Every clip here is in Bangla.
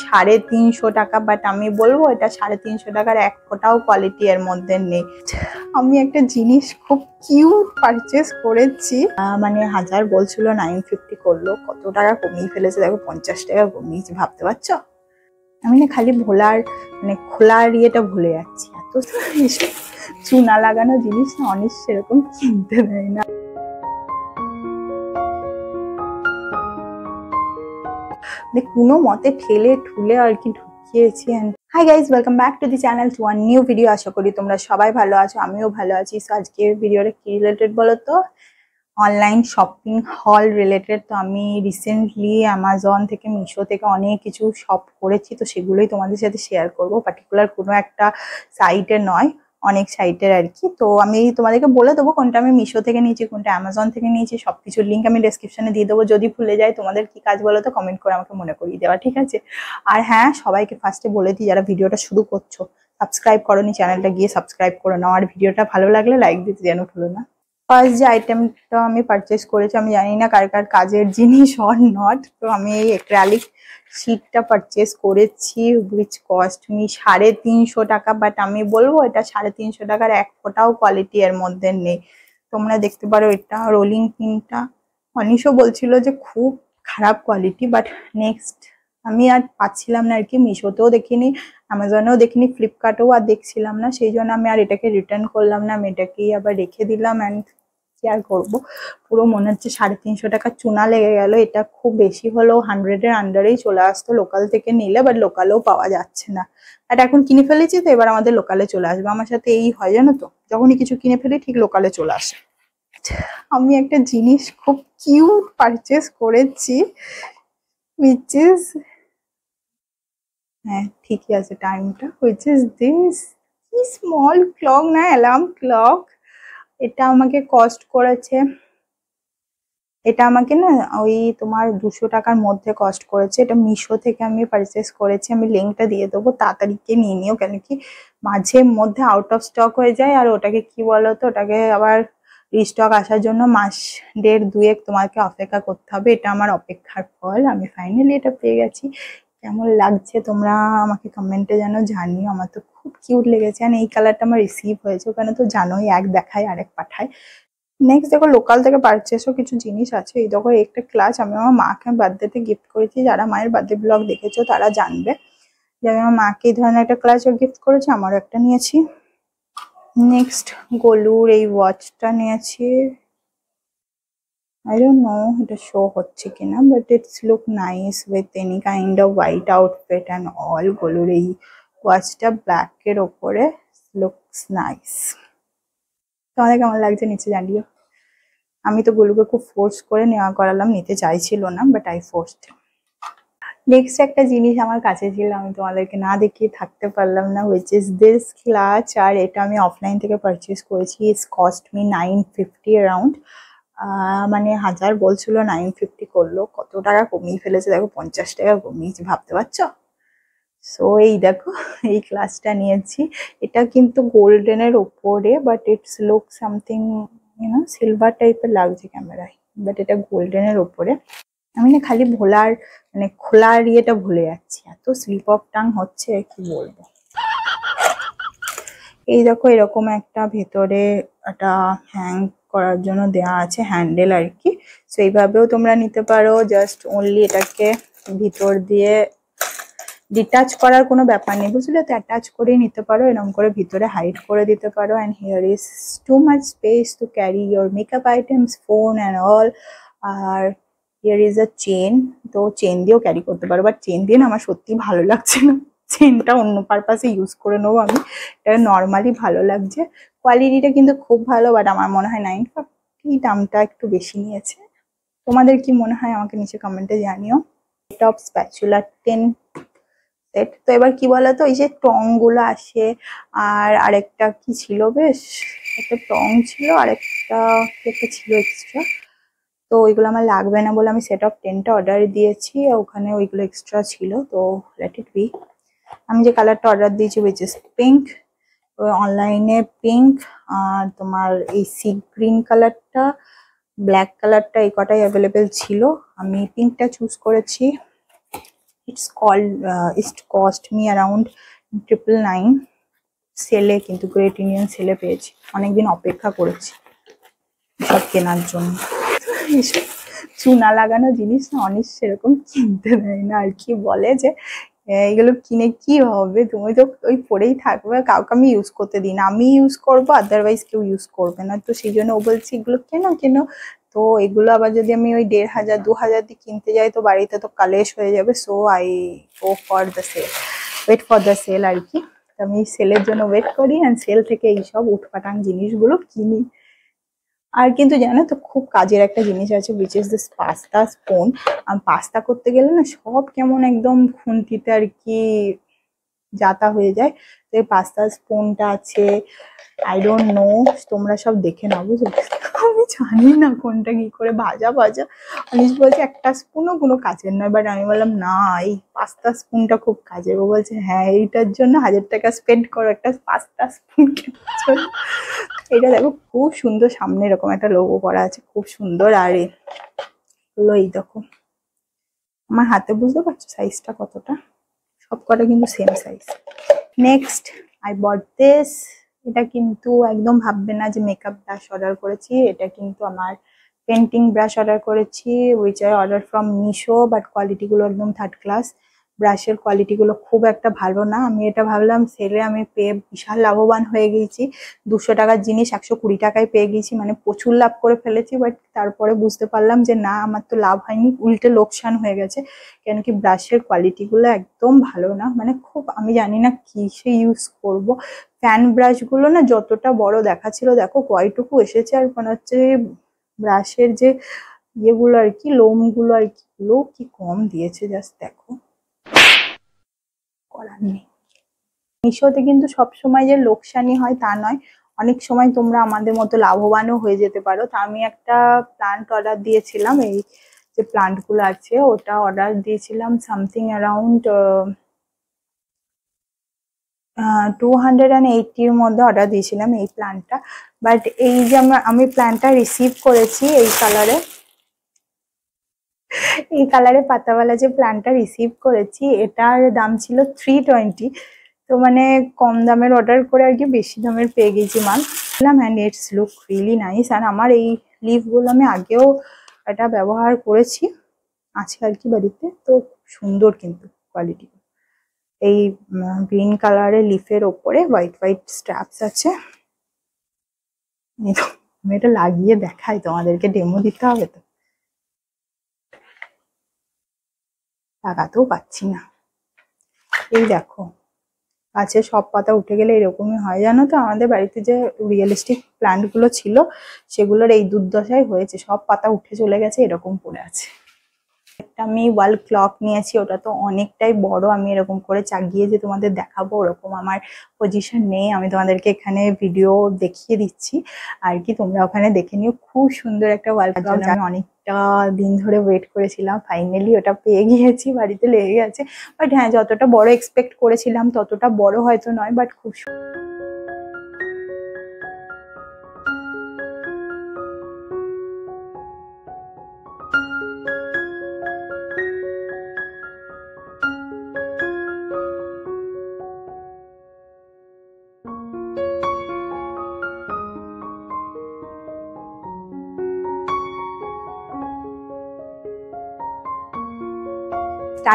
350 টাকা, বাট আমি বলবো এটা 350 টাকার এক ফোঁটাও কোয়ালিটি এর মধ্যে নেই। আমি একটা জিনিস খুব কিউট পারচেস করেছি, মানে 1000 বলছিল 950 করলো, কত টাকা কমিয়ে ফেলেছে দেখো, 50 টাকা কমিয়েছে, ভাবতে পারছো? আমি না খালি খোলার ইয়েটা ভুলে যাচ্ছি, এত চুনা লাগানো জিনিস না অনেক সেরকম কিনতে দেয় না। কোনো মতে ঠেলে ঠুলে আর কি ঢুকিয়েছি। Hi guys, welcome back to the channel, to one new video. আশা করি তোমরা সবাই ভালো আছো, আমিও ভালো আছি। সো আজকে ভিডিওটা কি রিলেটেড বলো তো? অনলাইন শপিং হল রিলেটেড। তো আমি রিসেন্টলি অ্যামাজন থেকে, মিশো থেকে অনেক কিছু শপ করেছি, তো সেগুলোই তোমাদের সাথে শেয়ার করবো। পার্টিকুলার কোনো একটা সাইটের নয়, অনেক সাইটের আর কি। তো আমি তোমাদেরকে বলে দেবো কোনটা আমি মিশো থেকে নিয়েছি, কোনটা অ্যামাজন থেকে নিয়েছি, সবকিছুর লিঙ্ক আমি ডেসক্রিপশনে দিয়ে দেবো। যদি ভুলে যাই, তোমাদের কি কাজ বলো তো, কমেন্ট করে আমাকে মনে করিয়ে দেওয়া, ঠিক আছে? আর হ্যাঁ, সবাইকে ফার্স্টে বলে দিই, যারা ভিডিওটা শুরু করছো, সাবস্ক্রাইব করোনি চ্যানেলটা গিয়ে সাবস্ক্রাইব করে নাও, আর ভিডিওটা ভালো লাগলে লাইক দিতে যেন ভুলো না। ফার্স্ট যে আইটেমটা আমি পারচেস করেছি, আমি জানি না কার কার কাজের জিনিস অর নট, তো আমি এই অ্যাক্রিলিক শিটটা পারচেস করেছি, উইচ কস্ট মি 350 টাকা, বাট আমি বলবো এটা 350 টাকার এক ফোঁটাও কোয়ালিটি এর মধ্যে নেই। তোমরা দেখতে পারো, এটা রোলিং পিনটা অনিশও বলছিল যে খুব খারাপ কোয়ালিটি, বাট নেক্সট আমি আর পাচ্ছিলাম না আর কি, মিশোতেও দেখিনি, অ্যামাজনেও দেখিনি, ফ্লিপকার্টেও আর দেখছিলাম না, সেই জন্য আমি আর এটাকে রিটার্ন করলাম না, আমি এটাকেই আবার রেখে দিলাম। অ্যান্ড কি আর করবো, পুরো মনে হচ্ছে 350 টাকা চুনা লেগে গেল। এটা খুব বেশি হলেও 100-এর আন্ডারেই চলে আসতো লোকাল থেকে নিলে, বাট লোকালেও পাওয়া যাচ্ছে না। আর এখন কিনে ফেলেছি, তো এবার আমাদের লোকালে চলে আসবে। আমার সাথে এই হয় জানো তো, যখনই কিছু কিনে ফেলি ঠিক লোকালে চলে আসে। আমি একটা জিনিস খুব কিউট পারচেস করেছি, which is, হ্যাঁ ঠিকই আছে টাইমটা, which is this small clock না, অ্যালার্ম ক্লক। এটা আমাকে কস্ট করেছে, এটা আমাকে না ওই তোমার 200 টাকার মধ্যে কস্ট করেছে। এটা মিশো থেকে আমি পারচেস করেছি, আমি লিঙ্কটা দিয়ে দেবো, তাড়াতাড়ি নিয়ে নিও, কেন কি মাঝে মধ্যে আউট অফ স্টক হয়ে যায়, আর ওটাকে কি বলতো, ওটাকে আবার রিস্টক আসার জন্য মাস দেড় দুয়েক তোমাকে অপেক্ষা করতে হবে। এটা আমার অপেক্ষার ফল, আমি ফাইনালি এটা পেয়ে গেছি। কেমন লাগছে তোমরা আমাকে কমেন্টে যেন জানিও, আমার তো খুব কিউট লেগেছে। আর এই কালারটা আমার রিসিভ হয়েছে, ওখানে তো জানোই এক দেখায় আরেক পাঠায়। নেক্সট দেখো, লোকাল থেকে পারচেসও কিছু জিনিস আছে। এই দেখো, একটা ক্লাচ আমি আমার মাকে বার্থডেতে গিফট করেছি, যারা মায়ের বার্থডে ব্লগ দেখেছো তারা জানবে যে আমি আমার মাকে এই ধরনের একটা ক্লাচও গিফট করেছি, আমারও একটা নিয়েছি। নেক্সট গোলুর এই ওয়াচটা নিয়েছি, I don't know এটা শো হচ্ছে কিনা, but it's look nice with any kind of white outfit and all. গোলুর এই ওয়াচটা ব্ল্যাক এর ওপরে, লুকস নাইস। তোমাদের কেমন লাগছে নিচে জানিও। আমি তো গোলুকে খুব ফোর্স করে নেওয়া করালাম, নিতে চাইছিল না, বাট আই ফোর্সড। নেক্সট একটা জিনিস আমার কাছে ছিল, আমি তোমাদেরকে না দেখিয়ে থাকতে পারলাম না, হুইচ ইজ দিস ক্লাচ। আর এটা আমি অফলাইন থেকে পারচেস করেছি, ইটস কস্ট মি 950 অ্যারাউন্ড। মানে 1000 বলছিল 950 করলো, কত টাকা কমিয়ে ফেলেছে দেখো, 50 টাকা কমিয়েছে, ভাবতে পারছো? সো এই দেখো, এই ক্লাসটা নিয়েছি। এটা কিন্তু গোল্ডেনের ওপরে, but it's look something silver টাইপের লাগছে ক্যামেরায়, বাট এটা গোল্ডেনের ওপরে। আমি না খালি খোলার ইয়েটা ভুলে যাচ্ছি, এত স্লিপ অফ টাং হচ্ছে কি বলবো। এই দেখো, এরকম একটা ভেতরে একটা হ্যাং করার জন্য দেওয়া আছে, হ্যান্ডেল আর কি। সো এইভাবেও তোমরা নিতে পারো, জাস্ট অনলি এটাকে ভিতর দিয়ে ডিটাচ করার কোনো ব্যাপার নেই, বুঝলে তো, অ্যাটাচ করে নিতে পারো, এরকম করে ভিতরে হাইড করে দিতে পারো। And here is too much space to carry your makeup items, phone and all. R here is a chain, তো চেন দিয়েও ক্যারি করতে পারো, বাট চেন দিয়ে না আমার সত্যি ভালো লাগছে না, চেনটা অন্য পারপাসে ইউজ করে নেবো আমি। এটা নর্মালি ভালো লাগছে, কোয়ালিটিটা কিন্তু খুব ভালো, বাট আমার মনে হয় 950 দামটা একটু বেশি নিয়েছে। তোমাদের কি মনে হয় আমাকে নিচে কমেন্টে জানিও। Top spatula 10 set. তো এবার কি বলতো, ওই যে টং গুলো আসে, আর আরেকটা কি ছিল, বেশ একটা টং ছিল, আরেকটা একটা ছিল এক্সট্রা, তো ওইগুলো আমার লাগবে না বলে আমি সেট অফ 10টা অর্ডার দিয়েছি, ওখানে ওইগুলো এক্সট্রা ছিল, তো লেট ইট বি। আমি যে কালারটা অর্ডার দিয়েছি উইচ ইজ পিঙ্ক, অনলাইনে পিঙ্ক, আর তোমার এই সি গ্রিন কালারটা, ব্ল্যাক কালারটা, এই কটাই অ্যাভেলেবেল ছিল, আমি পিঙ্কটা চুজ করেছি। It cost me around 999 সেলে, কিন্তু গ্রেট ইন্ডিয়ান সেলে পেয়েছি। অনেকদিন অপেক্ষা করেছি সব কেনার জন্য। এইসব চুনা লাগানো জিনিস না অনেক সেরকম কিনতে দেয় না আর কি, বলে যে এগুলো কিনে কি হবে, তুমি তো ওই পরেই থাকবে, কাউকে আমি ইউজ করতে দিই না, আমি ইউজ করবো, আদারওয়াইজ কেউ ইউজ করবে না। তো সেই জন্য ও বলছে এগুলো কেন কেন, তো এগুলো আবার যদি আমি ওই 1500 2000 দিয়ে কিনতে যাই তো বাড়িতে তো কালেশ হয়ে যাবে। So I go for the sale, wait for the sale আর কি। আমি সেলের জন্য ওয়েট করি অ্যান্ড সেল থেকে এইসব উঠপাটাং জিনিসগুলো কিনি। আর কিন্তু জানো তো খুব কাজের একটা জিনিস আছে, which is this pasta spoon. Pasta করতে গেলে না সব কেমন একদম খুন্তিতে আর কি যাতা হয়ে যায়। তো এই পাস্তা স্পুনটা আছে, আই ডোন্ট নো, তোমরা সব দেখে নাও বুঝলে। আমি জানি না কোনটা কি করে ভাজা ভাজা। অনিশ বলছে একটা স্পুনও কোনো কাজের নয়, বাট আমি বললাম না এই পাস্তা স্পুনটা খুব কাজের। ও বলছে হ্যাঁ এইটার জন্য 1000 টাকা স্পেন্ড করো একটা পাস্তা স্পুন কেনার জন্য। এটা দেখো খুব সুন্দর, সামনে এরকম একটা লোগো করা আছে, খুব সুন্দর। আর হলো এই দেখো আমার হাতে, বুঝতে পারছো সাইজটা কতটা, সব কটা কিন্তু same size. Next I bought this. এটা কিন্তু একদম ভাববে না যে মেকআপ ব্রাশ অর্ডার করেছি, এটা কিন্তু আমার পেন্টিং ব্রাশ অর্ডার করেছি, which I order from Meesho, but quality গুলো একদম থার্ড ক্লাস। ব্রাশের কোয়ালিটি গুলো খুব একটা ভালো না। আমি এটা ভাবলাম সেলে আমি পেয়ে বিশাল লাভবান হয়ে গেছি, 200 টাকার জিনিস 120 টাকায় পেয়ে গেছি, মানে প্রচুর লাভ করে ফেলেছি। বাট তারপরে বুঝতে পারলাম যে না, আমার তো লাভ হয়নি, উল্টে লোকসান হয়ে গেছে। কেন কি ব্রাশের কোয়ালিটি গুলো একদম ভালো না, মানে খুব, আমি জানি না কিসে ইউজ করব। ফ্যান ব্রাশ গুলো না যতটা বড় দেখাচ্ছিল, দেখো কয়টুকু এসেছে, আর মনে হচ্ছে ব্রাশের যে ইয়েগুলো আর কি, লোম গুলো আর কি, গুলো কি কম দিয়েছে, জাস্ট দেখো, করার নেই। মিশোতে কিন্তু সবসময় যে লোকসানই হয় তা নয়, অনেক সময় তোমরা আমাদের মতো লাভবানও হয়ে যেতে পারো। তা আমি একটা প্লান্ট অর্ডার দিয়েছিলাম, এই যে প্লান্ট গুলো আছে ওটা অর্ডার দিয়েছিলাম সামথিং অ্যারাউন্ড 280-র মধ্যে অর্ডার দিয়েছিলাম এই প্ল্যান্টটা। বাট এই যে আমি প্ল্যান্টটা রিসিভ করেছি এই কালারে পাতাওয়ালা যে প্ল্যান্টটা রিসিভ করেছি, এটার দাম ছিল 320। তো মানে কম দামের অর্ডার করে আর কি বেশি দামের পেয়ে গেছি মাল। And it's look really nice. আর আমার এই লিফগুলো আমি আগেও এটা ব্যবহার করেছি, আছে আর কি বাড়িতে, তো সুন্দর কিন্তু কোয়ালিটি। এই গ্রিন কালারের লিফের ওপরে হোয়াইট হোয়াইট স্ট্র্যাপস আছে। আমি এটা লাগিয়ে দেখাই, তোমাদেরকে ডেমো দিতে হবে তো, লাগাতেও পাচ্ছি না। এই দেখো গাছে সব পাতা উঠে গেলে এরকমই হয়, জানো তো। আমাদের বাড়িতে যে রিয়েলিস্টিক প্ল্যান্ট গুলো ছিল সেগুলোর এই দুর্দশাই হয়েছে, সব পাতা উঠে চলে গেছে, এরকম পড়ে আছে। একটা আমি ওয়াল ক্লক নিয়েছি, ওটা তো অনেকটাই বড়, আমি এরকম করে চাগিয়ে যে তোমাদের দেখাবো ওরকম আমার পজিশন নেই। আমি তোমাদেরকে এখানে ভিডিও দেখিয়ে দিচ্ছি আর কি, তোমরা ওখানে দেখে নিও। খুব সুন্দর একটা ওয়াল ক্লক, আমি অনেকটা দিন ধরে ওয়েট করেছিলাম, ফাইনালি ওটা পেয়ে গিয়েছি, বাড়িতে লেগে গেছে। বাট হ্যাঁ, যতটা বড় এক্সপেক্ট করেছিলাম ততটা বড় হয়তো নয়, বাট খুব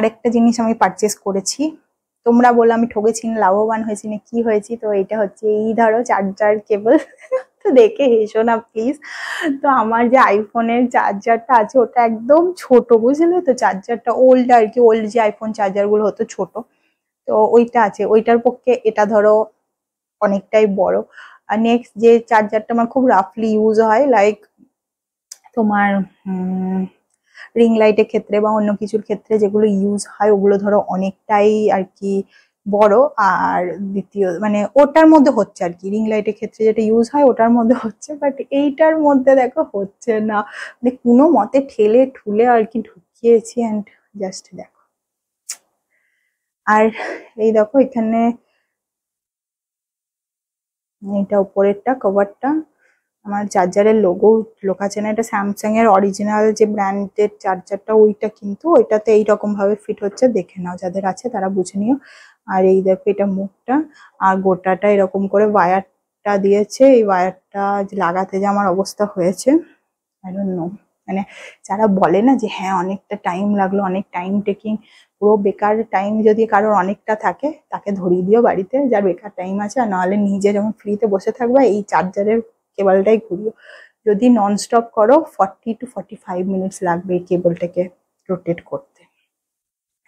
আরেকটা জিনিস আমি পারচেস করেছি, তোমরা বলো আমি ঠকেছি না লাভবান হয়েছি না কি হয়েছি। তো এটা হচ্ছে এই ধরো চার্জার কেবল। তো দেখে হেসো না প্লিজ। তো আমার যে আইফোনের চার্জারটা আছে ওটা একদম ছোট, বুঝলে তো, চার্জারটা ওল্ড আর কি, ওল্ড যে আইফোন চার্জার গুলো হতো ছোট, তো ওইটা আছে, ওইটার পক্ষে এটা ধরো অনেকটাই বড়। আর নেক্সট যে চার্জারটা আমার খুব রাফলি ইউজ হয়, লাইক তোমার রিং লাইটের ক্ষেত্রে বা অন্য কিছুর ক্ষেত্রে যেগুলো ইউজ হয় ওগুলো ধরো অনেকটাই আর কি বড়। আর দ্বিতীয় মানে ওটার মধ্যে হচ্ছে আর কি, রিং লাইটের ক্ষেত্রে যেটা ইউজ হয় ওটার মধ্যে হচ্ছে, বাট এইটার মধ্যে দেখো হচ্ছে না, মানে কোনো মতে ঠেলে ঠুলে আর কি ঢুকিয়েছি। অ্যান্ড জাস্ট দেখো, আর এই দেখো এখানে এটা উপরেরটা কভারটা, আমার চার্জারের লোগো লোক আছে না, এটা স্যামসাং এর অরিজিনাল যে ব্র্যান্ডের চার্জারটা ওইটা, কিন্তু ওইটাতে এইরকম ভাবে ফিট হচ্ছে, দেখে নাও যাদের আছে তারা বুঝে নিও। আর এই দেখো এটা মুখটা, আর গোটাটা এরকম করে ওয়্যারটা দিয়েছে। এই ওয়্যারটা লাগাতে যে আমার অবস্থা হয়েছে, আই ডোন্ট নো, মানে যারা বলে না যে হ্যাঁ অনেকটা টাইম লাগলো, অনেক টাইম টেকিং, পুরো বেকার টাইম যদি কারোর অনেকটা থাকে তাকে ধরিয়ে দিও বাড়িতে যার বেকার টাইম আছে, আর নাহলে নিজে যখন ফ্রিতে বসে থাকবে এই চার্জারের কেবলটাই ঘুরিও। যদি নন স্টপ করো 40 to 45 মিনিটস লাগবে এই কেবলটাকে রোটেট করতে,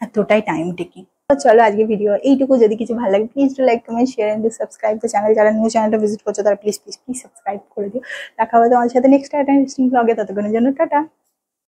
এতটাই টাইম টেকিং। চলো আজকে ভিডিও এইটুকু। যদি কিছু ভালো লাগে please do like, comment, share and subscribe the channel. যারা নিউ চ্যানেলটা ভিজিট করছো তারা প্লিজ প্লিজ প্লিজ সাবস্ক্রাইব করে দিও। দেখা হবে তোমার সাথে নেক্সট একটা ইন্টারেস্টিং ব্লগে, ততক্ষণের জন্য টাটা।